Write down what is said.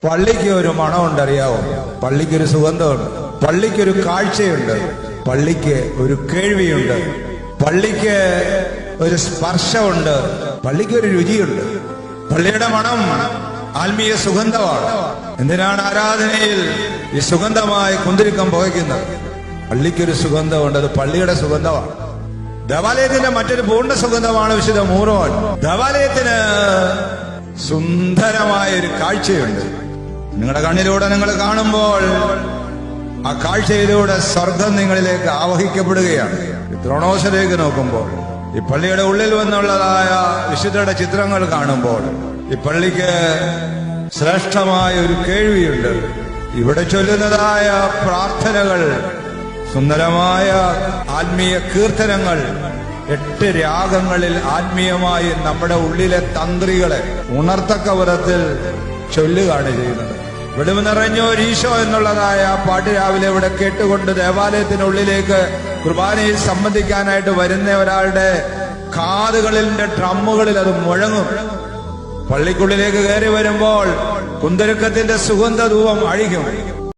പള്ളിക്ക് ഒരു മണമുണ്ട്, അറിയാവോ? പള്ളിക്കൊരു സുഗന്ധമുണ്ട്, പള്ളിക്കൊരു കാഴ്ചയുണ്ട്, പള്ളിക്ക് ഒരു കേൾവിയുണ്ട്, പള്ളിക്ക് ഒരു സ്പർശമുണ്ട്, പള്ളിക്കൊരു രുചിയുണ്ട്. പള്ളിയുടെ മണം ആത്മീയ സുഗന്ധമാണ്. എന്തിനാണ് ആരാധനയിൽ ഈ സുഗന്ധമായി കുന്തിരിക്കം പുകയ്ക്കുന്നത്? പള്ളിക്കൊരു സുഗന്ധമുണ്ട്, അത് പള്ളിയുടെ സുഗന്ധമാണ്. ദേവാലയത്തിന്റെ മറ്റൊരു പൂർണ്ണ സുഗന്ധമാണ് വിശുദ്ധ മൂറോൻ. ദേവാലയത്തിന് സുന്ദരമായ ഒരു കാഴ്ചയുണ്ട്. നിങ്ങളുടെ കണ്ണിലൂടെ നിങ്ങൾ കാണുമ്പോൾ ആ കാഴ്ചയിലൂടെ സ്വർഗം നിങ്ങളിലേക്ക് ആവഹിക്കപ്പെടുകയാണ്. ത്രോണോസിലേക്ക് നോക്കുമ്പോൾ, ഈ പള്ളിയുടെ ഉള്ളിൽ വന്നുള്ളതായ വിശുദ്ധയുടെ ചിത്രങ്ങൾ കാണുമ്പോൾ, ഈ പള്ളിക്ക് ശ്രേഷ്ഠമായ ഒരു കേൾവിയുണ്ട്. ഇവിടെ ചൊല്ലുന്നതായ പ്രാർത്ഥനകൾ, സുന്ദരമായ ആത്മീയ കീർത്തനങ്ങൾ, 8 രാഗങ്ങളിൽ ആത്മീയമായി നമ്മുടെ ഉള്ളിലെ തന്ത്രികളെ ഉണർത്തക്ക വിധത്തിൽ ചൊല്ലുകയാണ് ചെയ്യുന്നത്. വെളിവ് നിറഞ്ഞോർ ഈശോ എന്നുള്ളതായ പാട്ട് രാവിലെ ഇവിടെ കേട്ടുകൊണ്ട് ദേവാലയത്തിനുള്ളിലേക്ക് കുർബാനയിൽ സംബന്ധിക്കാനായിട്ട് വരുന്ന ഒരാളുടെ കാതുകളിന്റെ ഡ്രമ്മുകളിൽ അത് മുഴങ്ങും. പള്ളിക്കുള്ളിലേക്ക് കയറി വരുമ്പോൾ കുന്തിരുക്കത്തിന്റെ സുഗന്ധധൂപം അഴിക്കും.